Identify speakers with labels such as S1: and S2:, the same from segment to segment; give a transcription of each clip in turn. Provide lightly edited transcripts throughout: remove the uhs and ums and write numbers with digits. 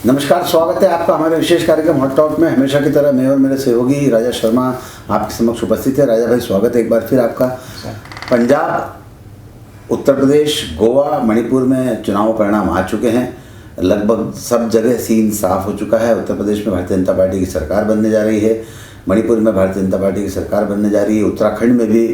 S1: नमस्कार, स्वागत है आपका हमारे विशेष कार्यक्रम हॉट टॉक में। हमेशा की तरह मैं और मेरे सहयोगी राजा शर्मा आपके समक्ष उपस्थित है। राजा भाई, स्वागत है एक बार फिर आपका। पंजाब, उत्तर प्रदेश, गोवा, मणिपुर में चुनाव परिणाम आ चुके हैं। लगभग सब जगह सीन साफ हो चुका है। उत्तर प्रदेश में भारतीय जनता पार्टी की सरकार बनने जा रही है, मणिपुर में भारतीय जनता पार्टी की सरकार बनने जा रही है, उत्तराखंड में भी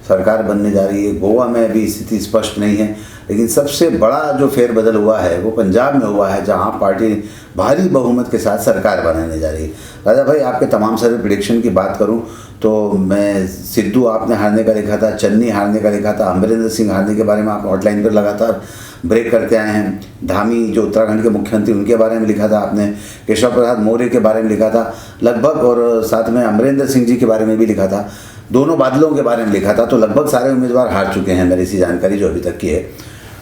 S1: सरकार बनने जा रही है, गोवा में अभी स्थिति स्पष्ट नहीं है। लेकिन सबसे बड़ा जो फेरबदल हुआ है वो पंजाब में हुआ है, जहां पार्टी भारी बहुमत के साथ सरकार बनाने जा रही है। राजा भाई, आपके तमाम सारे प्रेडिक्शन की बात करूं तो मैं सिद्धू आपने हारने का लिखा था, चन्नी हारने का लिखा था, अमरिंदर सिंह हारने के बारे में आप हॉटलाइन पर लगातार ब्रेक करते आए हैं। धामी जो उत्तराखंड के मुख्यमंत्री, उनके बारे में लिखा था आपने, केशव प्रसाद मौर्य के बारे में लिखा था लगभग, और साथ में अमरिंदर सिंह जी के बारे में भी लिखा था, दोनों बादलों के बारे में लिखा था। तो लगभग सारे उम्मीदवार हार चुके हैं मेरी सी जानकारी जो अभी तक की है।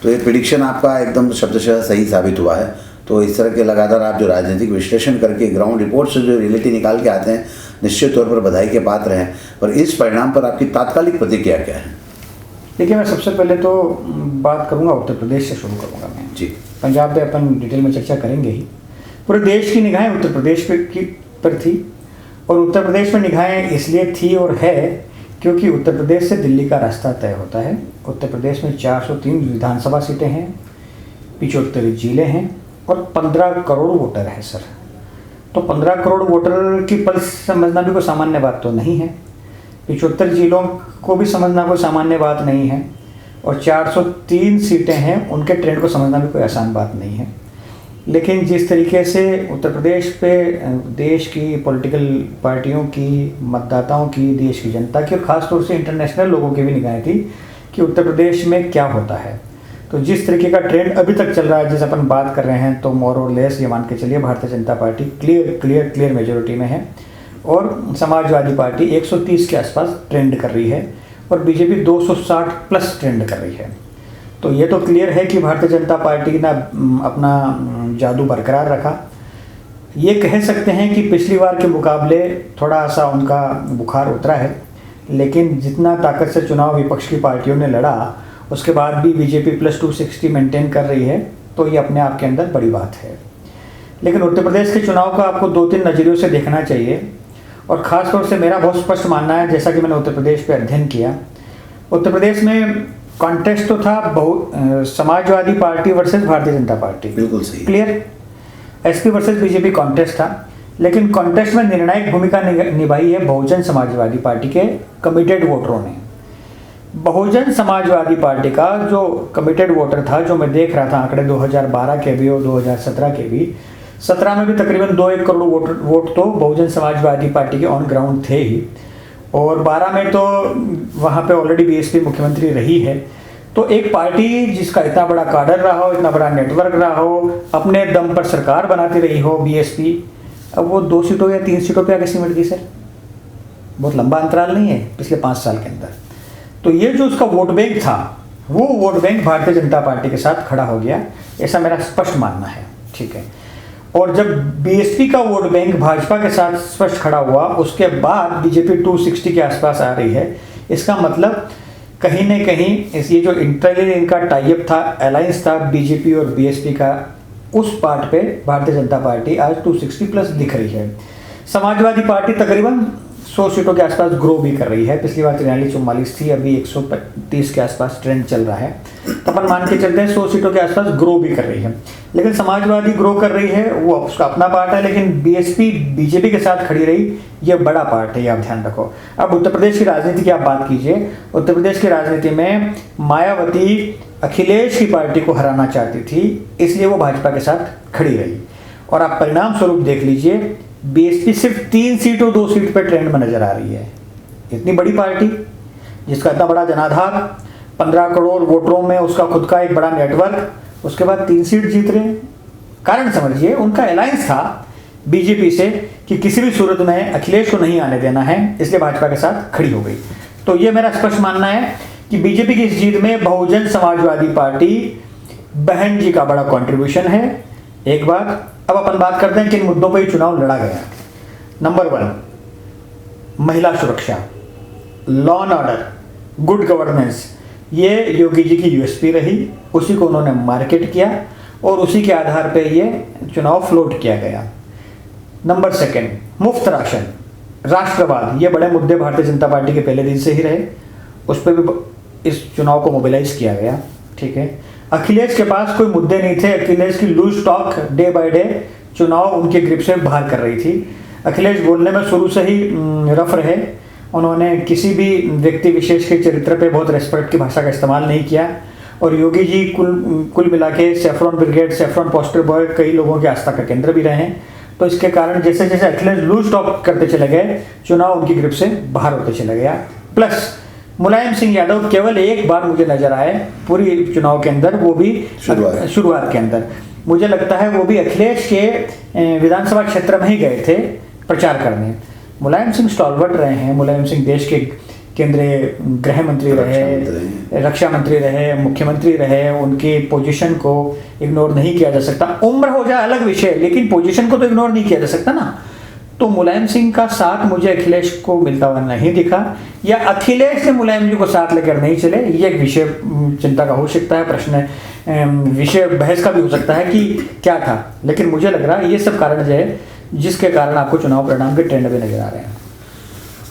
S1: तो ये प्रेडिक्शन आपका एकदम शब्दशः सही साबित हुआ है। तो इस तरह के लगातार आप जो राजनीतिक विश्लेषण करके ग्राउंड रिपोर्ट से जो रियलिटी निकाल के आते हैं, निश्चित तौर पर बधाई के पात्र हैं। और इस परिणाम पर आपकी तात्कालिक प्रतिक्रिया क्या है?
S2: देखिए, मैं सबसे पहले तो बात करूंगा उत्तर प्रदेश से शुरू करूंगा मैं
S1: जी।
S2: पंजाब पे अपन डिटेल में चर्चा करेंगे ही। पूरे देश की निगाहें उत्तर प्रदेश पर थी, और उत्तर प्रदेश में निगाहें इसलिए थी और है क्योंकि उत्तर प्रदेश से दिल्ली का रास्ता तय होता है। उत्तर प्रदेश में 403 विधानसभा सीटें हैं, 75 जिले हैं और 15 करोड़ वोटर है सर। तो 15 करोड़ वोटर की पल्स समझना भी कोई सामान्य बात तो नहीं है, 75 जिलों को भी समझना कोई सामान्य बात नहीं है, और 403 सीटें हैं, उनके ट्रेंड को समझना भी कोई आसान बात नहीं है। लेकिन जिस तरीके से उत्तर प्रदेश पे देश की पॉलिटिकल पार्टियों की, मतदाताओं की, देश की जनता की और ख़ास तौर से इंटरनेशनल लोगों की भी निगाहें थी कि उत्तर प्रदेश में क्या होता है। तो जिस तरीके का ट्रेंड अभी तक चल रहा है, जैसे अपन बात कर रहे हैं, तो मोर और लेस ये मान के चलिए Bharatiya Janata party clear majority में है, और समाजवादी पार्टी 130 के आसपास ट्रेंड कर रही है, और बीजेपी 260 प्लस ट्रेंड कर रही है। तो ये तो क्लियर है कि भारतीय जनता पार्टी ने अपना जादू बरकरार रखा। ये कह सकते हैं कि पिछली बार के मुकाबले थोड़ा सा उनका बुखार उतरा है, लेकिन जितना ताकत से चुनाव विपक्ष की पार्टियों ने लड़ा, उसके बाद भी बीजेपी प्लस 260 मेंटेन कर रही है, तो ये अपने आप के अंदर बड़ी बात है। लेकिन उत्तर प्रदेश के चुनाव को आपको 2-3 नज़रियों से देखना चाहिए, और ख़ास तौर से मेरा बहुत स्पष्ट मानना है, जैसा कि मैंने उत्तर प्रदेश पे अध्ययन किया, उत्तर प्रदेश में कॉन्टेस्ट तो था Samajwadi party versus Bharatiya Janata party,
S1: बिल्कुल सही,
S2: clear. SP versus BJP contest था, लेकिन कॉन्टेस्ट में निर्णायक भूमिका निभाई है बहुजन समाजवादी पार्टी के कमिटेड वोटरों ने। बहुजन समाजवादी पार्टी का जो कमिटेड वोटर था, जो मैं देख रहा था आंकड़े 2012 के भी और 2017 के भी, 17 में भी तकरीबन 2-1 करोड़ वोट तो बहुजन समाजवादी पार्टी के ऑन ग्राउंड थे ही, और 12 में तो वहाँ पे ऑलरेडी बीएसपी मुख्यमंत्री रही है। तो एक पार्टी जिसका इतना बड़ा काडर रहा हो, इतना बड़ा नेटवर्क रहा हो, अपने दम पर सरकार बनाती रही हो बीएसपी, अब वो 2 सीटों या 3 सीटों पे आगे सिमट गई सर। बहुत लंबा अंतराल नहीं है पिछले 5 साल के अंदर। तो ये जो उसका वोट बैंक था, वो vote bank Bharatiya Janata party के साथ खड़ा हो गया, ऐसा मेरा स्पष्ट मानना है, ठीक है। और जब बीएसपी का वोट बैंक भाजपा के साथ स्पष्ट खड़ा हुआ, उसके बाद बीजेपी 260 के आसपास आ रही है। इसका मतलब कहीं न कहीं ये जो इंटरनली इनका टाइप था, अलायंस था बीजेपी और बीएसपी का, उस पार्ट पे भारतीय जनता पार्टी आज 260 प्लस दिख रही है। समाजवादी पार्टी तकरीबन 100 सीटों के आसपास ग्रो भी कर रही है। पिछली बार 43-44 थी, अभी 130 के आसपास ट्रेंड चल रहा है। तो अपन मान के चलते हैं 100 सीटों के आसपास ग्रो भी कर रही है। लेकिन समाजवादी ग्रो कर रही है, वो उसका अपना पार्ट है, लेकिन बीएसपी बीजेपी के साथ खड़ी रही, ये बड़ा पार्ट है, ये आप ध्यान रखो। अब उत्तर प्रदेश की राजनीति की आप बात कीजिए। उत्तर प्रदेश की राजनीति में मायावती अखिलेश की पार्टी को हराना चाहती थी, इसलिए वो भाजपा के साथ खड़ी रही, और आप परिणाम स्वरूप देख लीजिए, बीएसपी सिर्फ 3 सीट और 2 सीट पर ट्रेंड में नजर आ रही है। इतनी बड़ी पार्टी जिसका इतना बड़ा जनाधार, 15 करोड़ वोटरों में उसका खुद का एक बड़ा नेटवर्क, उसके बाद 3 सीट जीत रहे। कारण समझिए, उनका अलायंस था बीजेपी से कि किसी भी सूरत में अखिलेश को नहीं आने देना है, इसलिए भाजपा के साथ खड़ी हो गई। तो ये मेरा स्पष्ट मानना है कि बीजेपी की इस जीत में बहुजन समाजवादी पार्टी बहन जी का बड़ा कॉन्ट्रीब्यूशन है। एक बात। अब अपन बात करते हैं किन मुद्दों पर चुनाव लड़ा गया। नंबर 1, महिला सुरक्षा, law and order, good governance, ये योगी जी की यूएसपी रही, उसी को उन्होंने मार्केट किया, और उसी के आधार पे ये चुनाव फ्लोट किया गया। नंबर सेकंड, मुफ्त राशन, राष्ट्रवाद, ये बड़े मुद्दे भारतीय जनता पार्टी के पहले दिन से ही रहे, उस पर भी इस चुनाव को मोबिलाइज किया गया। ठीक है, अखिलेश के पास कोई मुद्दे नहीं थे, अखिलेश की loose talk day by day चुनाव उनके ग्रिप से बाहर कर रही थी। अखिलेश बोलने में शुरू से ही रफ रहे, उन्होंने किसी भी व्यक्ति विशेष के चरित्र पे बहुत रेस्पेक्ट की भाषा का इस्तेमाल नहीं किया। और योगी जी कुल मिला के saffron brigade, saffron poster boy कई लोगों की आस्था का केंद्र भी रहे। तो इसके कारण जैसे जैसे अखिलेश लूज टॉक करते चले गए, चुनाव उनकी ग्रिप से बाहर होते चले गया। प्लस मुलायम सिंह यादव केवल एक बार मुझे नजर आए पूरी चुनाव के अंदर, वो भी शुरुआत के अंदर। मुझे लगता है वो भी अखिलेश के विधानसभा क्षेत्र में ही गए थे प्रचार करने। मुलायम सिंह स्टॉलवर्ट रहे हैं, मुलायम सिंह देश के केंद्रीय गृह मंत्री रहे, रक्षा मंत्री रहे, मुख्यमंत्री रहे, उनकी पोजीशन को इग्नोर नहीं किया जा सकता। उम्र हो जाए अलग विषय, लेकिन पोजीशन को तो इग्नोर नहीं किया जा सकता ना। तो मुलायम सिंह का साथ मुझे अखिलेश को मिलता हुआ नहीं दिखा, या अखिलेश ने मुलायम जी को साथ लेकर नहीं चले। ये एक विषय चिंता का हो सकता है, प्रश्न विषय बहस का भी हो सकता है कि क्या था। लेकिन मुझे लग रहा है ये सब कारण जो है जिसके कारण आपको चुनाव परिणाम के ट्रेंड में नजर आ रहे हैं।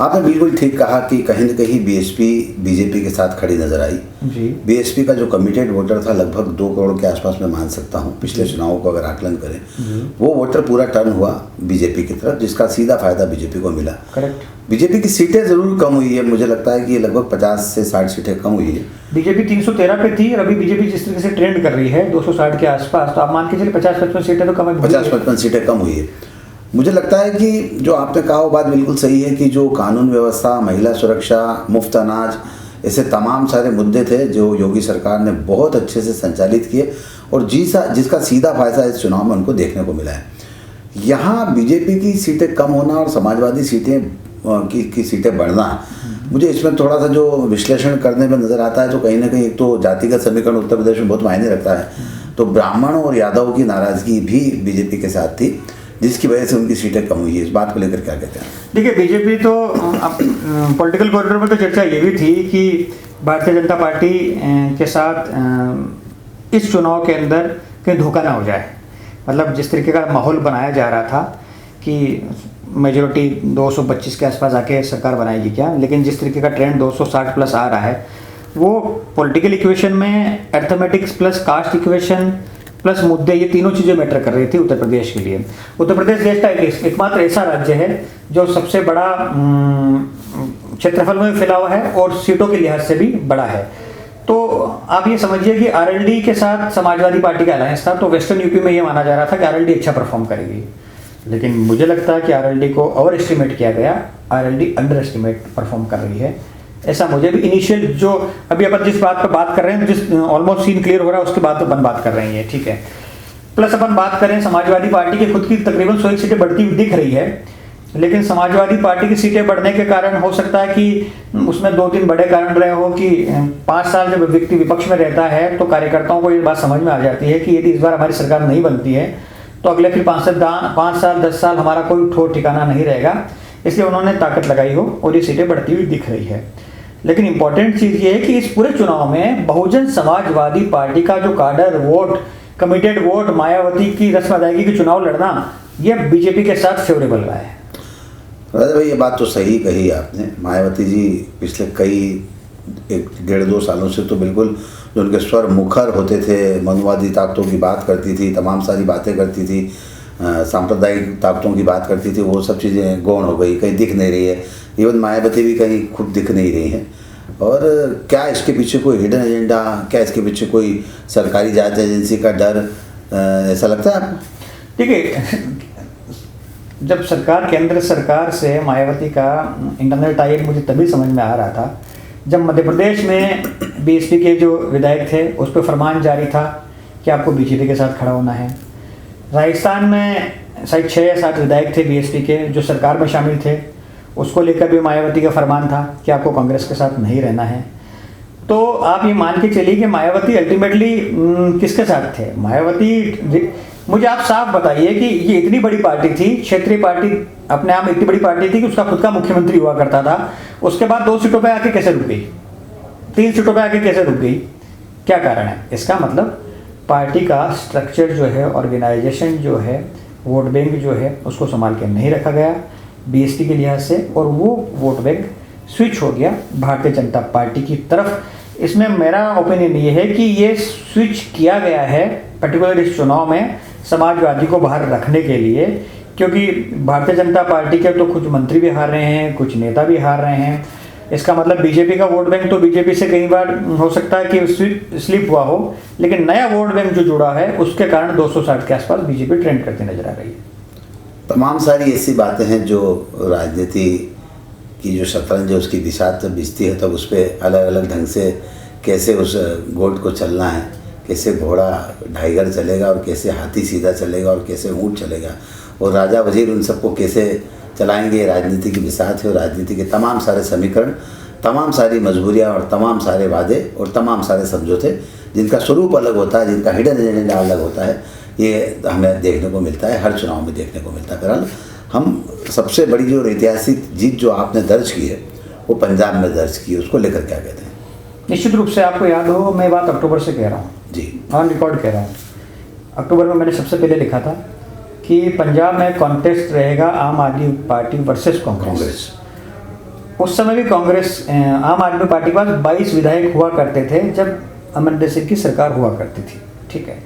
S1: आपने बिल्कुल ठीक कहा कि कहीं न कहीं बीएसपी बीजेपी के साथ खड़ी नजर आई
S2: जी।
S1: बीएसपी का जो कमिटेड वोटर था लगभग 2 करोड़ के आसपास मैं मान सकता हूं, पिछले चुनावों को अगर आकलन करें, वो वोटर पूरा टर्न हुआ बीजेपी की तरफ, जिसका सीधा फायदा बीजेपी को मिला।
S2: करेक्ट।
S1: बीजेपी की सीटें जरूर कम हुई है, मुझे लगता है कि ये लगभग 50 से 60 सीटें कम हुई है।
S2: बीजेपी 313 पे थी और अभी बीजेपी जिस तरीके से ट्रेंड कर रही है 260 के आसपास, तो आप मान के चलिए 50-55 सीटें तो कम है।
S1: 50-55 सीटें कम हुई है। मुझे लगता है कि जो आपने कहा वो बात बिल्कुल सही है कि जो कानून व्यवस्था, महिला सुरक्षा, मुफ्त अनाज, ऐसे तमाम सारे मुद्दे थे जो योगी सरकार ने बहुत अच्छे से संचालित किए और जिसका सीधा फायदा इस चुनाव में उनको देखने को मिला है। यहाँ बीजेपी की सीटें कम होना और समाजवादी सीटें की सीटें बढ़ना, मुझे इसमें थोड़ा सा जो विश्लेषण करने में नज़र आता है तो कहीं ना कहीं एक तो जातिगत समीकरण उत्तर प्रदेश में बहुत मायने रखता है। तो ब्राह्मण और यादव की नाराज़गी भी बीजेपी के साथ थी, जिसकी वजह से उनकी सीटें कम हुई है। इस बात को लेकर क्या कहते हैं?
S2: देखिए, बीजेपी तो पॉलिटिकल कॉरिडोर में तो चर्चा ये भी थी कि भारतीय जनता पार्टी के साथ इस चुनाव के अंदर कहीं धोखा ना हो जाए। मतलब जिस तरीके का माहौल बनाया जा रहा था कि मेजोरिटी 225 के आसपास आके सरकार बनाएगी क्या, लेकिन जिस तरीके का ट्रेंड 260 प्लस आ रहा है, वो पॉलिटिकल इक्वेशन में arithmetics plus cast equation plus मुद्दे, ये तीनों चीज़ें मैटर कर रही थी उत्तर प्रदेश के लिए। उत्तर प्रदेश देश का एकमात्र ऐसा राज्य है जो सबसे बड़ा क्षेत्रफल में फैला हुआ है और सीटों के लिहाज से भी बड़ा है। तो आप ये समझिए कि आरएलडी के साथ समाजवादी पार्टी का अलायंस था, तो वेस्टर्न यूपी में ये माना जा रहा था कि आरएलडी अच्छा परफॉर्म करेगी, लेकिन मुझे लगता है कि आरएलडी को ओवर एस्टिमेट किया गया, आरएलडी अंडर एस्टिमेट परफॉर्म कर रही है। ऐसा मुझे भी इनिशियल जो अभी अपन जिस बात पर बात कर रहे हैं, जिस ऑलमोस्ट सीन क्लियर हो रहा है उसके बाद तो अपन बात कर रहे हैं, ठीक है। प्लस अपन बात करें समाजवादी पार्टी की खुद की तकरीबन 100 सीटें बढ़ती हुई दिख रही है, लेकिन समाजवादी पार्टी की सीटें बढ़ने के कारण हो सकता है कि उसमें 2-3 बड़े कारण रहे हो कि 5 साल जब व्यक्ति विपक्ष में रहता है तो कार्यकर्ताओं को ये बात समझ में आ जाती है कि यदि इस बार हमारी सरकार नहीं बनती है तो अगले फिर 5 साल 10 साल हमारा कोई ठोर ठिकाना नहीं रहेगा, इसलिए उन्होंने ताकत लगाई हो और ये सीटें बढ़ती हुई दिख रही है। लेकिन इंपॉर्टेंट चीज़ ये है कि इस पूरे चुनाव में बहुजन समाजवादी पार्टी का जो cadre vote, committed vote, Mayawati की रस्म अदायगी की चुनाव लड़ना, यह बीजेपी के साथ फेवरेबल रहा है।
S1: राजा भाई, ये बात तो सही कही आपने। मायावती जी पिछले कई 1-1.5-2 सालों से तो बिल्कुल जो उनके स्वर मुखर होते थे, मनुवादी ताकतों की बात करती थी, तमाम सारी बातें करती थी, सांप्रदायिक ताकतों की बात करती थी, वो सब चीज़ें गौण हो गई, कहीं दिख नहीं रही है। इवन मायावती भी कहीं खुद दिख नहीं रही हैं। और क्या इसके पीछे कोई हिडन एजेंडा, क्या इसके पीछे कोई सरकारी जांच एजेंसी का डर, ऐसा लगता है आपको?
S2: देखिए, जब सरकार, केंद्र सरकार से मायावती का इंटरनल टाइप मुझे तभी समझ में आ रहा था जब मध्य प्रदेश में बीएसपी के जो विधायक थे उस पर फरमान जारी था कि आपको बीजेपी के साथ खड़ा होना है। राजस्थान में शायद 6 या 7 विधायक थे बीएसपी के जो सरकार में शामिल थे, उसको लेकर भी मायावती का फरमान था कि आपको कांग्रेस के साथ नहीं रहना है। तो आप ये मान के चलिए कि मायावती अल्टीमेटली किसके साथ थे? मायावती, मुझे आप साफ बताइए कि ये इतनी बड़ी पार्टी थी, क्षेत्रीय पार्टी, अपने आप में इतनी बड़ी पार्टी थी कि उसका खुद का मुख्यमंत्री हुआ करता था, उसके बाद 2 सीटों पे आके कैसे रुक गई, 3 सीटों पे आके कैसे रुक गई? क्या कारण है? इसका मतलब पार्टी का स्ट्रक्चर जो है, ऑर्गेनाइजेशन जो है, वोट बैंक जो है उसको संभाल के नहीं रखा गया बीएसपी के लिहाज से, और वो वोट बैंक स्विच हो गया भारतीय जनता पार्टी की तरफ। इसमें मेरा ओपिनियन ये है कि ये स्विच किया गया है पर्टिकुलर इस चुनाव में समाजवादी को बाहर रखने के लिए, क्योंकि भारतीय जनता पार्टी के तो कुछ मंत्री भी हार रहे हैं, कुछ नेता भी हार रहे हैं। इसका मतलब बीजेपी का वोट बैंक तो बीजेपी से कई बार हो सकता है कि स्लिप हुआ हो, लेकिन नया वोट बैंक जो जुड़ा है उसके कारण 260 के आसपास बीजेपी ट्रेंड करती नजर आ रही है।
S1: तमाम सारी ऐसी बातें हैं जो राजनीति की जो शतरंज है उसकी दिशा जब बिजती है तब उस पर अलग अलग ढंग से कैसे उस गोट को चलना है, कैसे घोड़ा ढाईगर चलेगा और कैसे हाथी सीधा चलेगा और कैसे ऊँट चलेगा, और राजा वजीर उन सबको कैसे चलाएंगे, राजनीति की बिसात है। और राजनीति के तमाम सारे समीकरण, तमाम सारी मजबूरियाँ और तमाम सारे वादे और तमाम सारे समझौते जिनका स्वरूप अलग होता है, जिनका हिडन एजेंडा अलग होता है, ये हमें देखने को मिलता है, हर चुनाव में देखने को मिलता है। बहरहाल हम सबसे बड़ी जो ऐतिहासिक जीत जो आपने दर्ज की है वो पंजाब में दर्ज की है, उसको लेकर क्या कहते हैं?
S2: निश्चित रूप से आपको याद हो, मैं बात अक्टूबर से कह रहा हूँ
S1: जी,
S2: ऑन रिकॉर्ड कह रहा हूँ। अक्टूबर में मैंने सबसे पहले लिखा था कि पंजाब में कॉन्टेस्ट रहेगा आम आदमी पार्टी वर्सेस कांग्रेस। उस समय भी कांग्रेस, आम आदमी पार्टी के पास 22 विधायक हुआ करते थे जब अमरिंदर सिंह की सरकार हुआ करती थी, ठीक है।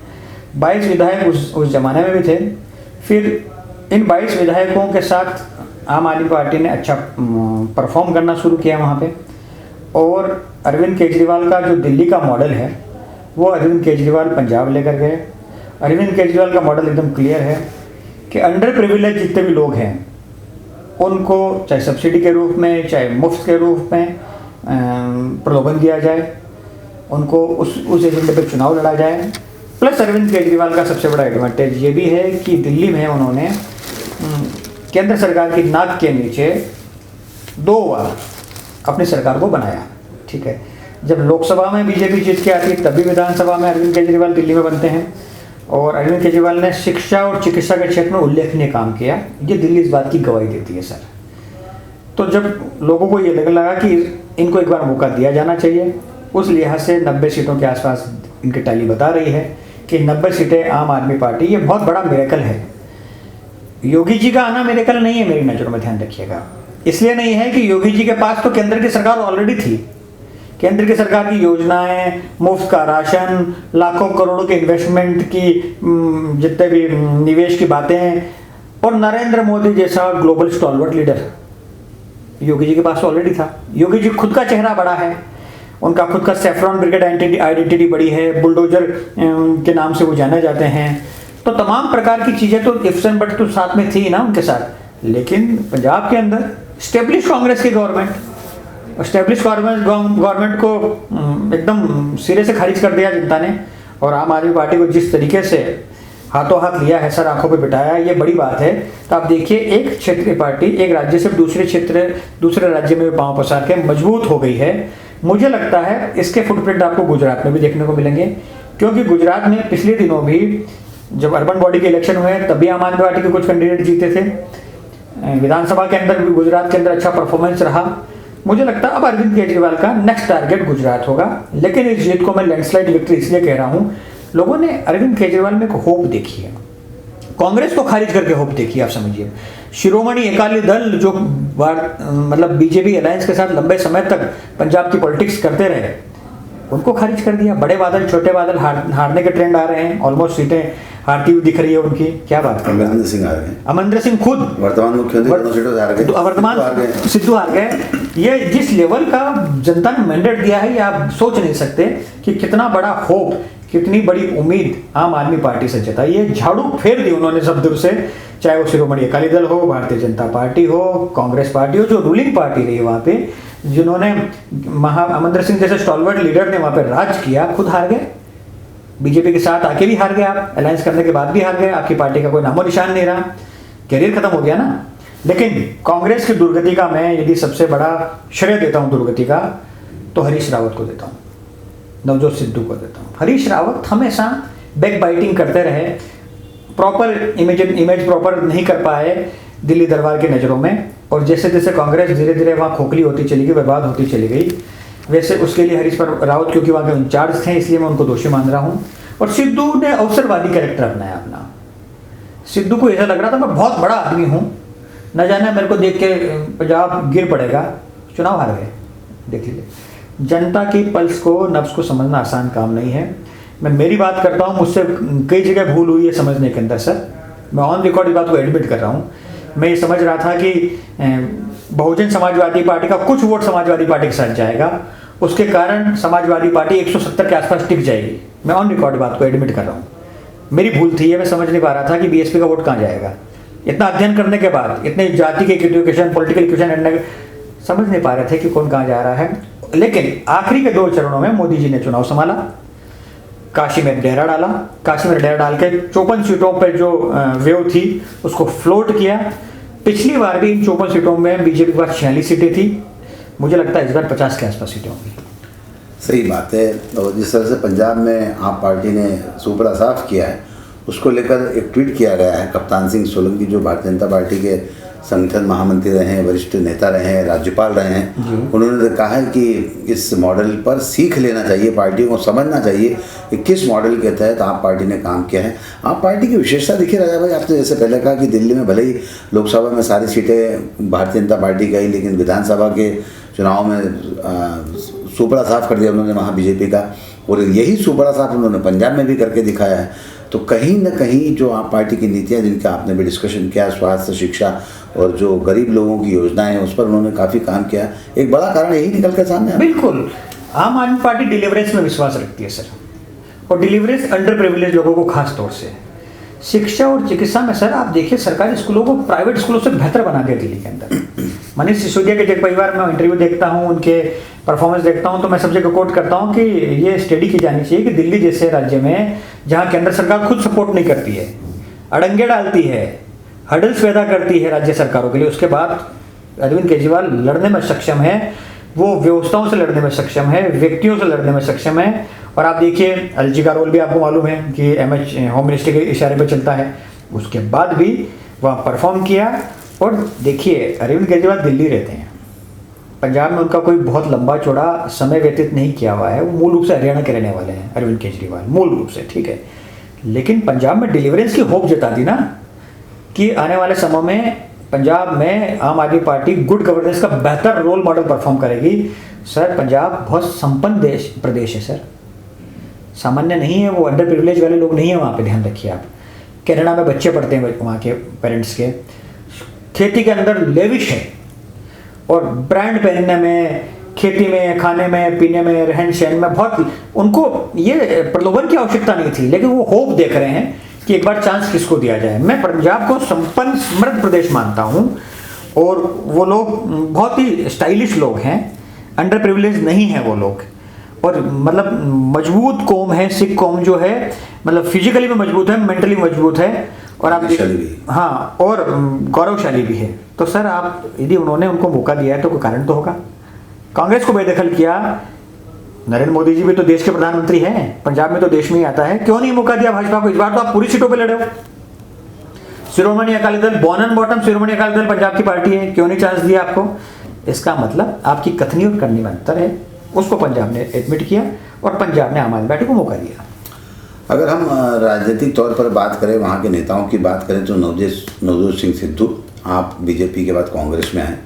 S2: 22 विधायक उस जमाने में भी थे। फिर इन 22 विधायकों के साथ आम आदमी पार्टी ने अच्छा परफॉर्म करना शुरू किया वहाँ पे, और अरविंद केजरीवाल का जो दिल्ली का मॉडल है वो अरविंद केजरीवाल पंजाब लेकर गए। अरविंद केजरीवाल का मॉडल एकदम क्लियर है कि अंडर प्रिविलेज जितने भी लोग हैं उनको चाहे सब्सिडी के रूप में, चाहे मुफ्त के रूप में प्रलोभन दिया जाए, उनको उस एजेंडे पर चुनाव लड़ा जाए। प्लस अरविंद केजरीवाल का सबसे बड़ा एडवांटेज ये भी है कि दिल्ली में उन्होंने केंद्र सरकार की नाक के नीचे 2 बार अपनी सरकार को बनाया, ठीक है। जब लोकसभा में बीजेपी जीत के आती है तब भी विधानसभा में अरविंद केजरीवाल दिल्ली में बनते हैं, और अरविंद केजरीवाल ने शिक्षा और चिकित्सा के क्षेत्र में उल्लेखनीय काम किया। ये दिल्ली इस बात की गवाही देती है सर। तो जब लोगों को ये लगने लगा कि इनको एक बार मौका दिया जाना चाहिए, उस लिहाज से 90 सीटों के आसपास इनकी टैली बता रही है कि 90 सीटें आम आदमी पार्टी, ये बहुत बड़ा मिरेकल है। योगी जी का आना मिरेकल नहीं है मेरी नज़रों में, ध्यान रखिएगा। इसलिए नहीं है कि योगी जी के पास तो केंद्र की सरकार ऑलरेडी थी। केंद्र की सरकार की योजनाएं, मुफ्त का राशन, लाखों करोड़ों के इन्वेस्टमेंट की जितने भी निवेश की बातें, और नरेंद्र मोदी जैसा global stalwart leader Yogi ji के पास ऑलरेडी था। योगी जी खुद का चेहरा बड़ा है, उनका खुद का सेफ्रॉन ब्रिगेड आइडेंटिटी बड़ी है, बुलडोजर के नाम से वो जाने जाते हैं। तो तमाम प्रकार की चीज़ें तो इफ्स एंड बट्स तो साथ में थी ना उनके साथ। लेकिन पंजाब के अंदर स्टेब्लिश कांग्रेस की गवर्नमेंट, स्टेब्लिश गवर्नमेंट को एकदम सिरे से खारिज कर दिया जनता ने, और आम आदमी पार्टी को जिस तरीके से हाथों हाथ लिया है सर, आंखों पे बिठाया, ये बड़ी बात है। तो आप देखिए, एक क्षेत्रीय पार्टी एक राज्य से दूसरे राज्य में पांव पसार के मजबूत हो गई है। मुझे लगता है इसके फुटप्रिंट आपको गुजरात में भी देखने को मिलेंगे, क्योंकि गुजरात में पिछले दिनों भी जब अर्बन बॉडी के इलेक्शन हुए तब भी आम आदमी पार्टी के कुछ कैंडिडेट जीते थे। विधानसभा के अंदर भी गुजरात के अंदर अच्छा परफॉर्मेंस रहा। मुझे लगता है अब अरविंद केजरीवाल का नेक्स्ट टारगेट गुजरात होगा। लेकिन इस जीत को मैं लैंडस्लाइड विक्ट्री इसलिए कह रहा हूँ, लोगों ने अरविंद केजरीवाल में एक होप देखी है, कांग्रेस को खारिज करके होप देखी। आप समझिए, शिरोमणि अकाली दल जो मतलब बीजेपी अलायंस के साथ लंबे समय तक पंजाब की पॉलिटिक्स करते रहे, उनको खारिज कर दिया। बड़े बादल छोटे बादल हारने के ट्रेंड आ रहे हैं, ऑलमोस्ट सीटें हारती हुई दिख रही है उनकी। क्या बात है,
S1: अमरिंदर सिंह हार गए,
S2: अमरिंदर सिंह खुद
S1: वर्तमान मुख्यमंत्री
S2: वर्तमान सिद्धू हार गए। ये जिस लेवल का जनता ने मैंडेट दिया है, ये आप सोच नहीं सकते कि कितना बड़ा होप, कितनी बड़ी उम्मीद आम आदमी पार्टी से जताई है। झाड़ू फेर दी उन्होंने सब दूर से, चाहे वो शिरोमणि अकाली दल हो, भारतीय जनता पार्टी हो, कांग्रेस पार्टी हो, जो रूलिंग पार्टी रही वहाँ पे, जिन्होंने अमरिंदर सिंह जैसे स्टॉलवर्ट लीडर ने वहाँ पे राज किया, खुद हार गए। बीजेपी के साथ आके भी हार गए, आप अलायंस करने के बाद भी हार गए, आपकी पार्टी का कोई नामो निशान नहीं रहा, करियर खत्म हो गया ना। लेकिन कांग्रेस की दुर्गति का मैं यदि सबसे बड़ा श्रेय देता हूँ दुर्गति का, तो हरीश रावत को देता हूँ, नवजोत सिद्धू को देता हूँ। हरीश रावत हमेशा बैक बाइटिंग करते रहे, प्रॉपर इमेज प्रॉपर नहीं कर पाए दिल्ली दरबार की नज़रों में, और जैसे जैसे कांग्रेस धीरे धीरे वहाँ खोखली होती चली गई, बर्बाद होती चली गई, वैसे उसके लिए हरीश रावत, क्योंकि वहाँ के इंचार्ज थे, इसलिए मैं उनको दोषी मान रहा हूँ। और सिद्धू ने अवसरवादी कैरेक्टर अपनाया अपना। सिद्धू को ऐसा लग रहा था मैं बहुत बड़ा आदमी हूँ, न जाने मेरे को देख के पंजाब गिर पड़ेगा, चुनाव हार गए। देख लीजिए, जनता की पल्स को, नब्ज को समझना आसान काम नहीं है। मैं मेरी बात करता हूँ, मुझसे कई जगह भूल हुई है समझने के अंदर सर, मैं ऑन रिकॉर्ड इस बात को एडमिट कर रहा हूँ। मैं ये समझ रहा था कि बहुजन समाजवादी पार्टी का कुछ वोट समाजवादी पार्टी के साथ जाएगा, उसके कारण समाजवादी पार्टी 170 के आसपास टिक जाएगी। मैं ऑन रिकॉर्ड बात को एडमिट कर रहा हूँ, मेरी भूल थी ये, मैं समझ नहीं पा रहा था कि बीएसपी का वोट कहाँ जाएगा। इतना अध्ययन करने के बाद, इतने जाति के इक्वेशन, पॉलिटिकल इक्वेशन समझ नहीं पा रहे थे कि कौन कहाँ जा रहा है। लेकिन आखिरी के 2 चरणों में मोदी जी ने चुनाव संभाला, काशी में डेरा डाला, काशी में डेरा डाल के 54 सीटों पर जो वेव थी उसको फ्लोट किया। पिछली बार भी इन 54 सीटों में बीजेपी के पास 46 सीटें थी, मुझे लगता है इस बार 50 के आसपास सीटें होंगी।
S1: सही बात है। और जिस तरह से पंजाब में आप पार्टी ने सुपड़ा साफ किया है, उसको लेकर एक ट्वीट किया गया है। कप्तान सिंह सोलंकी जो भारतीय जनता पार्टी के संगठन महामंत्री रहे हैं, वरिष्ठ नेता रहे हैं, राज्यपाल रहे हैं, उन्होंने कहा है कि इस मॉडल पर सीख लेना चाहिए, पार्टी को समझना चाहिए कि किस मॉडल के तहत आप पार्टी ने काम किया है। आप पार्टी की विशेषता देखिए राजा भाई, आपने जैसे पहले कहा कि दिल्ली में भले ही लोकसभा में सारी सीटें भारतीय जनता पार्टी की आई, लेकिन विधानसभा के चुनाव में सुपड़ा साफ कर दिया उन्होंने वहाँ बीजेपी का, और यही सुपड़ा साफ उन्होंने पंजाब में भी करके दिखाया है। तो कहीं ना कहीं जो आप पार्टी की नीतियाँ, जिनका आपने भी डिस्कशन किया, स्वास्थ्य, शिक्षा और जो गरीब लोगों की योजनाएं, उस पर उन्होंने काफ़ी काम किया। एक बड़ा कारण यही निकल कर सामने आया।
S2: बिल्कुल, आम आदमी पार्टी डिलीवरेंस में विश्वास रखती है सर, और डिलीवरेंस अंडर प्रिविलेज लोगों को खास तौर से। शिक्षा और चिकित्सा में सर आप देखिए, सरकारी स्कूलों को प्राइवेट स्कूलों से बेहतर बना दिया दिल्ली के अंदर। मनीष सिसोदिया के जब परिवार में इंटरव्यू देखता हूँ, उनके परफॉर्मेंस देखता हूँ, तो मैं सब जगह कोट करता हूँ कि ये स्टडी की जानी चाहिए कि दिल्ली जैसे राज्य में, जहाँ केंद्र सरकार खुद सपोर्ट नहीं करती है, अड़ंगे डालती है, हर्डल्स पैदा करती है राज्य सरकारों के लिए, उसके बाद अरविंद केजरीवाल लड़ने में सक्षम है, वो व्यवस्थाओं से लड़ने में सक्षम है, व्यक्तियों से लड़ने में सक्षम है। और आप देखिए एलजी का रोल भी आपको मालूम है कि होम मिनिस्ट्री के इशारे पर चलता है, उसके बाद भी वहाँ परफॉर्म किया। और देखिए अरविंद केजरीवाल दिल्ली रहते हैं, पंजाब में उनका कोई बहुत लंबा चौड़ा समय व्यतीत नहीं किया हुआ है, वो मूल रूप से हरियाणा के रहने वाले हैं अरविंद केजरीवाल, मूल रूप से, ठीक है। लेकिन पंजाब में डिलीवरेंस की होप जता दी ना कि आने वाले समय में पंजाब में आम आदमी पार्टी गुड गवर्नेंस का बेहतर रोल मॉडल परफॉर्म करेगी। सर पंजाब बहुत संपन्न प्रदेश है सर, सामान्य नहीं है, वो अंडर प्रिविलेज वाले लोग नहीं है वहाँ पे, ध्यान रखिए आप। कनाडा में बच्चे पढ़ते हैं वहाँ के पेरेंट्स के, खेती के अंदर लेविश है, और ब्रांड पहनने में, खेती में, खाने में, पीने में, रहन सहन में बहुत, उनको ये प्रलोभन की आवश्यकता नहीं थी, लेकिन वो होप देख रहे हैं कि एक बार चांस किसको दिया जाए। मैं पंजाब को संपन्न समृद्ध प्रदेश मानता हूँ, और वो लोग बहुत ही स्टाइलिश लोग हैं, अंडर प्रिविलेज नहीं है वो लोग, और मतलब मजबूत कौम है सिख कौम जो है, मतलब फिजिकली भी मजबूत है, मेंटली मजबूत है, और आप हाँ, और गौरवशाली भी है। तो सर आप यदि उन्होंने उनको मौका दिया है तो कोई कारण तो होगा। कांग्रेस को बेदखल किया, नरेंद्र मोदी जी भी तो देश के प्रधानमंत्री हैं, पंजाब में तो देश में ही आता है, क्यों नहीं मौका दिया भाजपा को? इस बार तो आप पूरी सीटों पे लड़े हो। Shiromani Akali Dal, born and bottom Shiromani Akali Dal Punjab की पार्टी है, क्यों नहीं चांस दिया आपको? इसका मतलब आपकी कथनी और करनी में अंतर है, उसको पंजाब ने एडमिट किया, और पंजाब ने आम आदमी पार्टी को मौका दिया।
S1: अगर हम राजनीतिक तौर पर बात करें, वहाँ के नेताओं की बात करें, तो नवजोत सिंह सिद्धू, आप बीजेपी के बाद कांग्रेस में आए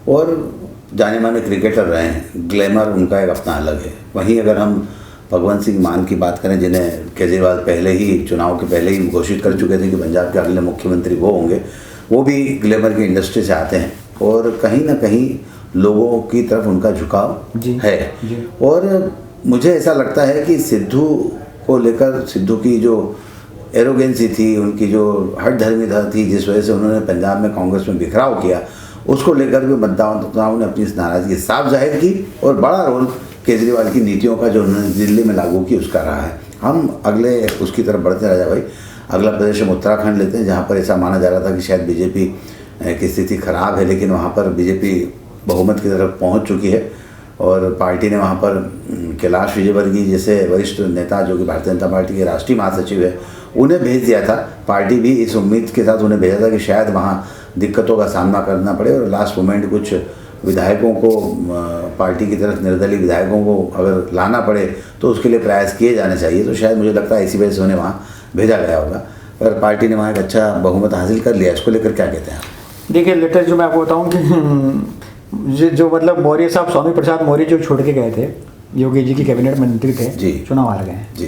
S1: और जाने माने क्रिकेटर रहे हैं, ग्लैमर उनका एक अपना अलग है। वहीं अगर हम भगवंत सिंह मान की बात करें, जिन्हें केजरीवाल पहले ही चुनाव के पहले ही घोषित कर चुके थे कि पंजाब के अगले मुख्यमंत्री वो होंगे, वो भी ग्लैमर की इंडस्ट्री से आते हैं, और कहीं ना कहीं लोगों की तरफ उनका झुकाव है। और मुझे ऐसा लगता है कि सिद्धू को लेकर, सिद्धू की जो एरोगेंसी थी, उनकी जो हठधर्मिता थी, जिस वजह से उन्होंने पंजाब में कांग्रेस में बिखराव किया, उसको लेकर भी मतदाताओं ने अपनी नाराजगी साफ जाहिर की, और बड़ा रोल केजरीवाल की नीतियों का जो उन्होंने दिल्ली में लागू की उसका रहा है। हम अगले उसकी तरफ बढ़ते राजा भाई, अगला प्रदेश हम उत्तराखंड लेते हैं, जहाँ पर ऐसा माना जा रहा था कि शायद बीजेपी की स्थिति खराब है, लेकिन वहाँ पर बीजेपी बहुमत की तरफ पहुँच चुकी है, और पार्टी ने वहाँ पर कैलाश विजयवर्गीय जैसे वरिष्ठ नेता, जो कि भारतीय जनता पार्टी के राष्ट्रीय महासचिव है, उन्हें भेज दिया था। पार्टी भी इस उम्मीद के साथ उन्हें भेजा था कि शायद वहाँ दिक्कतों का सामना करना पड़े, और लास्ट मोमेंट कुछ विधायकों को पार्टी की तरफ निर्दलीय विधायकों को अगर लाना पड़े तो उसके लिए प्रयास किए जाने चाहिए। तो शायद मुझे लगता है इसी वजह से उन्हें वहाँ भेजा गया होगा, पर पार्टी ने वहाँ एक अच्छा बहुमत हासिल कर लिया। इसको लेकर क्या कहते हैं आप?
S2: देखिए लेटेस्ट जो मैं आपको बताऊं कि जो मतलब मौर्य साहब, स्वामी प्रसाद मौर्य जो छोड़ के गए थे, योगी जी की कैबिनेट मंत्री थे
S1: जी,
S2: चुनाव हार गए हैं
S1: जी,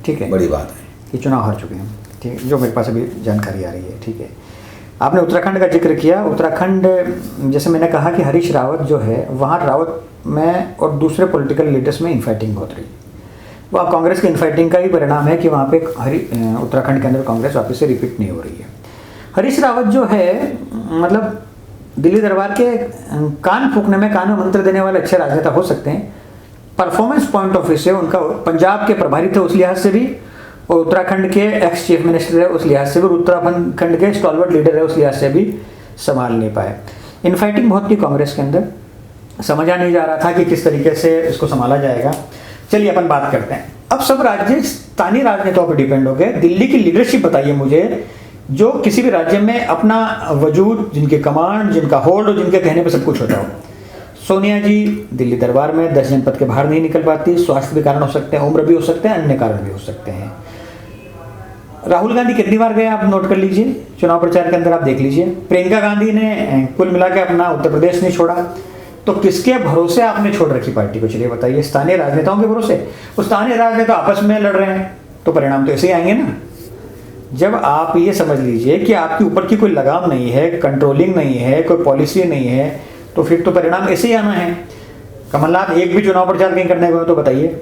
S2: ठीक है,
S1: बड़ी बात है
S2: कि चुनाव हार चुके हैं, ठीक है, जो मेरे पास अभी जानकारी आ रही है, ठीक है। आपने उत्तराखंड का जिक्र किया। उत्तराखंड, जैसे मैंने कहा कि हरीश रावत जो है वहाँ रावत में और दूसरे पॉलिटिकल लीडर्स में इनफाइटिंग बहुत रही। वह कांग्रेस की इनफाइटिंग का ही परिणाम है कि वहाँ पे उत्तराखंड के अंदर कांग्रेस वापस से रिपीट नहीं हो रही है। हरीश रावत जो है मतलब दिल्ली दरबार के कान फूकने में, कान में मंत्र देने वाले अच्छे राजनेता हो सकते हैं। परफॉर्मेंस पॉइंट ऑफ व्यू से उनका, पंजाब के प्रभारी थे उस लिहाज से भी, और उत्तराखंड के एक्स चीफ मिनिस्टर है उस लिहाज से भी, और उत्तराखंड के स्टॉलवर्ट लीडर है उस लिहाज से भी संभाल नहीं पाए। इनफाइटिंग बहुत थी कांग्रेस के अंदर, समझा नहीं जा रहा था कि किस तरीके से इसको संभाला जाएगा। चलिए अपन बात करते हैं। अब सब राज्य स्थानीय राजनेताओं पर डिपेंड हो गए। दिल्ली की लीडरशिप बताइए मुझे, जो किसी भी राज्य में अपना वजूद, जिनके कमांड, जिनका होल्ड और जिनके कहने पर सब कुछ होता हो। सोनिया जी दिल्ली दरबार में 10 जनपद के बाहर नहीं निकल पाती, स्वास्थ्य के कारण हो सकते हैं, उम्र भी हो सकते हैं, अन्य कारण भी हो सकते हैं। राहुल गांधी कितनी बार गए आप नोट कर लीजिए, चुनाव प्रचार के अंदर आप देख लीजिए। प्रियंका गांधी ने कुल मिला के अपना उत्तर प्रदेश नहीं छोड़ा। तो किसके भरोसे आपने छोड़ रखी पार्टी को, चलिए बताइए? स्थानीय राजनेताओं के भरोसे। वो स्थानीय राजनेता आपस में लड़ रहे हैं तो परिणाम तो ऐसे ही आएंगे ना। जब आप ये समझ लीजिए कि आपके ऊपर की कोई लगाम नहीं है, कंट्रोलिंग नहीं है, कोई पॉलिसी नहीं है, तो फिर तो परिणाम ऐसे ही आना है। कमलनाथ एक भी चुनाव प्रचार कहीं करने गए हो तो बताइए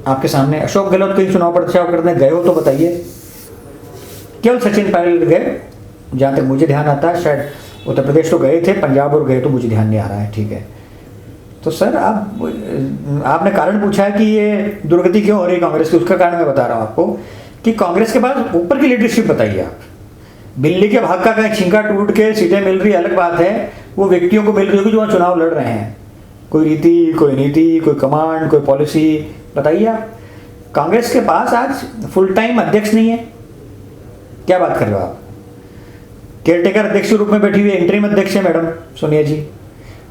S2: आपके सामने। अशोक गहलोत कहीं चुनाव प्रचार करने गए हो तो बताइए। केवल सचिन पायलट गए, जहाँ तक मुझे ध्यान आता है। शायद उत्तर प्रदेश तो गए थे, पंजाब और गए तो मुझे ध्यान नहीं आ रहा है, ठीक है। तो सर आपने कारण पूछा है कि ये दुर्गति क्यों हो रही है कांग्रेस की, उसका कारण मैं बता रहा हूँ आपको कि कांग्रेस के पास ऊपर की लीडरशिप बताइए आप। बिल्ली के भाग का कहीं छींका टूट के सीटें मिल रही अलग बात है, वो व्यक्तियों को मिल रही होगी जो वहाँ चुनाव लड़ रहे हैं। कोई रीति, कोई नीति, कोई कमांड, कोई पॉलिसी बताइए आप। कांग्रेस के पास आज फुल टाइम अध्यक्ष नहीं है। क्या बात कर रहे हो आप? केयरटेकर अध्यक्ष के रूप में बैठी हुई इंटरिम अध्यक्ष है मैडम सोनिया जी।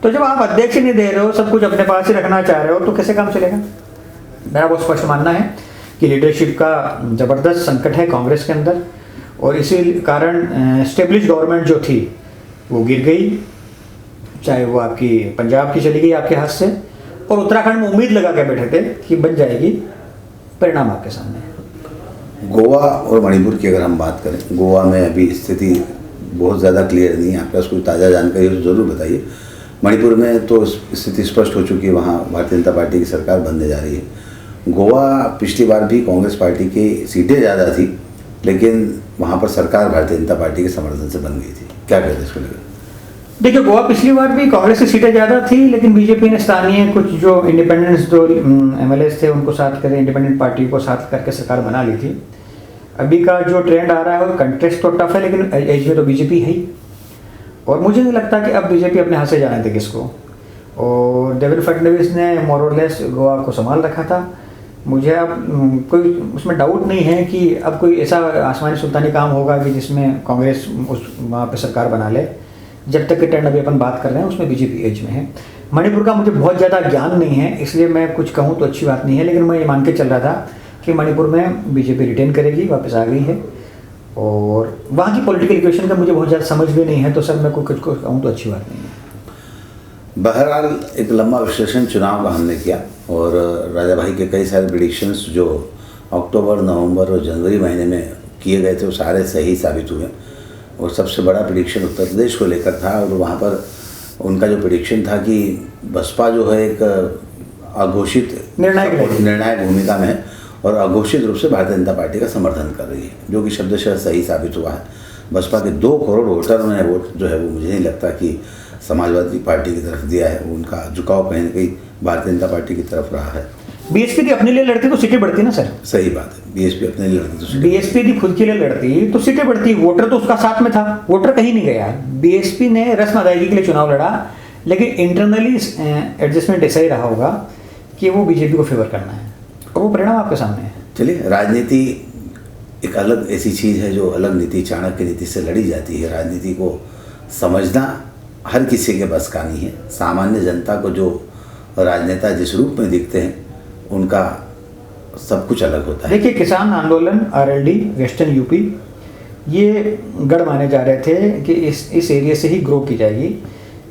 S2: तो जब आप अध्यक्ष नहीं दे रहे हो, सब कुछ अपने पास ही रखना चाह रहे हो, तो कैसे काम चलेगा? मेरा बहुत स्पष्ट मानना है कि लीडरशिप का ज़बरदस्त संकट है कांग्रेस के अंदर, और इसी कारण स्टेब्लिश गवर्नमेंट जो थी वो गिर गई। चाहे वो आपकी पंजाब की चली गई आपके हाथ से, और उत्तराखंड में उम्मीद लगा के बैठे थे कि बन जाएगी, परिणाम आपके सामने है।
S1: गोवा और मणिपुर की अगर हम बात करें, गोवा में अभी स्थिति बहुत ज़्यादा क्लियर नहीं है। आपके पास कोई ताज़ा जानकारी हो तो ज़रूर बताइए। मणिपुर में तो स्थिति स्पष्ट हो चुकी है, वहाँ भारतीय जनता पार्टी की सरकार बनने जा रही है। गोवा पिछली बार भी कांग्रेस पार्टी की सीटें ज़्यादा थी, लेकिन वहाँ पर सरकार भारतीय जनता पार्टी के समर्थन से बन गई थी। क्या कहते हैं इसको लेकर?
S2: देखिए, गोवा पिछली बार भी कांग्रेस की सीटें ज़्यादा थी, लेकिन बीजेपी ने स्थानीय कुछ जो इंडिपेंडेंट्स, जो एमएलएस थे, उनको साथ करके, इंडिपेंडेंट पार्टी को साथ करके सरकार बना ली थी। अभी का जो ट्रेंड आ रहा है वो कंटेस्ट तो टफ है, लेकिन एज में तो बीजेपी है ही। और मुझे नहीं लगता कि अब बीजेपी अपने हाथ से जाने देगी इसको। और देवेंद्र फडणवीस ने मोरलेस गोवा को संभाल रखा था। मुझे अब कोई उसमें डाउट नहीं है कि अब कोई ऐसा आसमानी सुल्तानी काम होगा कि जिसमें कांग्रेस उस वहाँ पे सरकार बना ले। जब तक के ट्रेंड अभी अपन बात कर रहे हैं उसमें बीजेपी एज में है। मणिपुर का मुझे बहुत ज़्यादा ज्ञान नहीं है, इसलिए मैं कुछ कहूँ तो अच्छी बात नहीं है, लेकिन मैं ये मान के चल रहा था कि मणिपुर में बीजेपी रिटेन करेगी, वापस आ गई है। और वहाँ की पॉलिटिकल इक्वेशन का मुझे बहुत ज़्यादा समझ भी नहीं है, तो सर मैं कुछ कहूँ तो अच्छी बात नहीं है।
S1: बहरहाल एक लंबा विश्लेषण चुनाव का हमने किया, और राजा भाई के कई सारे प्रिडिक्शंस जो अक्टूबर, नवंबर और जनवरी महीने में किए गए थे वो सारे सही साबित हुए। और सबसे बड़ा प्रिडिक्शन उत्तर प्रदेश को लेकर था, और वहाँ पर उनका जो प्रिडिक्शन था कि बसपा जो है एक अघोषित निर्णायक भूमिका में है और अघोषित रूप से भारतीय जनता पार्टी का समर्थन कर रही है, जो कि शब्दशः सही साबित हुआ है। बसपा के 2 करोड़ वोटर ने वोट जो है वो मुझे नहीं लगता कि समाजवादी पार्टी की तरफ दिया है। उनका झुकाव कहीं ना कहीं भारतीय जनता पार्टी की तरफ रहा है।
S2: बीएसपी अपने लिए लड़ती तो सीटें बढ़ती ना सर।
S1: सही बात है, बीएसपी अपने लिए लड़ती तो
S2: बीएसपी यदि खुद के लिए लड़ती तो सीटें बढ़ती। वोटर तो उसका साथ में था, वोटर कहीं नहीं गया। बीएसपी ने रस्म अदायगी के लिए चुनाव लड़ा, लेकिन इंटरनली एडजस्टमेंट ऐसा ही रहा होगा कि वो बीजेपी को फेवर करना है, और वो परिणाम आपके सामने है।
S1: चलिए, राजनीति एक अलग ऐसी चीज़ है जो अलग नीति, चाणक्य नीति से लड़ी जाती है। राजनीति को समझना हर किसी के बस का नहीं है। सामान्य जनता को जो राजनेता जिस रूप में दिखते हैं उनका सब कुछ अलग होता है।
S2: देखिए, किसान आंदोलन आरएलडी वेस्टर्न यूपी ये गढ़ माने जा रहे थे कि इस एरिया से ही ग्रो की जाएगी।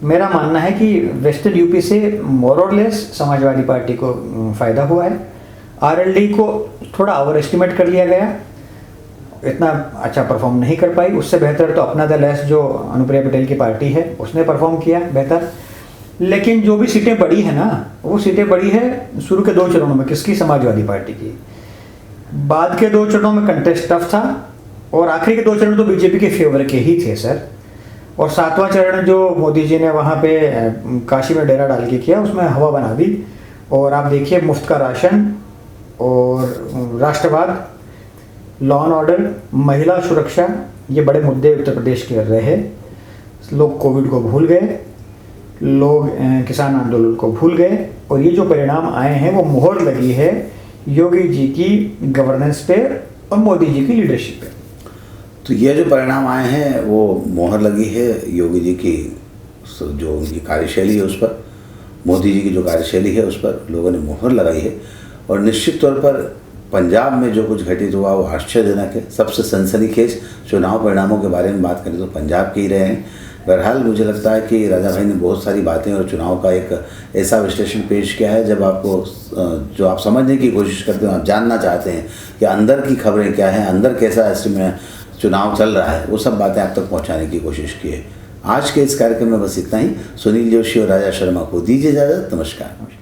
S2: मेरा मानना है कि वेस्टर्न यूपी से मोर और लेस समाजवादी पार्टी को फ़ायदा हुआ है। आरएलडी को थोड़ा ओवर एस्टिमेट कर लिया गया, इतना अच्छा परफॉर्म नहीं कर पाई। उससे बेहतर तो अपना दल एस जो अनुप्रिया पटेल की पार्टी है उसने परफॉर्म किया बेहतर। लेकिन जो भी सीटें पड़ी है ना, वो सीटें पड़ी है शुरू के 2 चरणों में किसकी, समाजवादी पार्टी की। बाद के 2 चरणों में कंटेस्ट टफ था और आखिरी के 2 चरण तो बीजेपी के फेवर के ही थे सर। और 7वां चरण जो मोदी जी ने वहाँ पे काशी में डेरा डाल के किया, उसमें हवा बना दी। और आप देखिए, मुफ्त का राशन और राष्ट्रवाद, लॉ एंड ऑर्डर, महिला सुरक्षा, ये बड़े मुद्दे उत्तर प्रदेश के रहे। लोग कोविड को भूल गए, लोग किसान आंदोलन को भूल गए और ये जो परिणाम आए हैं वो मोहर लगी है योगी जी की गवर्नेंस पे और मोदी जी की लीडरशिप पे।
S1: तो ये जो परिणाम आए हैं वो मोहर लगी है योगी जी की, जो उनकी कार्यशैली है उस पर, मोदी जी की जो कार्यशैली है उस पर लोगों ने मोहर लगाई है। और निश्चित तौर पर पंजाब में जो कुछ घटित हुआ वो आश्चर्यजनक है। सबसे सनसनीखेज चुनाव परिणामों के बारे में बात करें तो पंजाब के ही रहे हैं। बहरहाल मुझे लगता है कि राजा भाई ने बहुत सारी बातें और चुनाव का एक ऐसा विश्लेषण पेश किया है जब आपको जो आप समझने की कोशिश करते हो, आप जानना चाहते हैं कि अंदर की खबरें क्या हैं, अंदर कैसा इसमें चुनाव चल रहा है, वो सब बातें आप तक पहुंचाने की कोशिश की है। आज के इस कार्यक्रम में बस इतना ही। सुनील जोशी और राजा शर्मा को दीजिए इजाज़त। नमस्कार।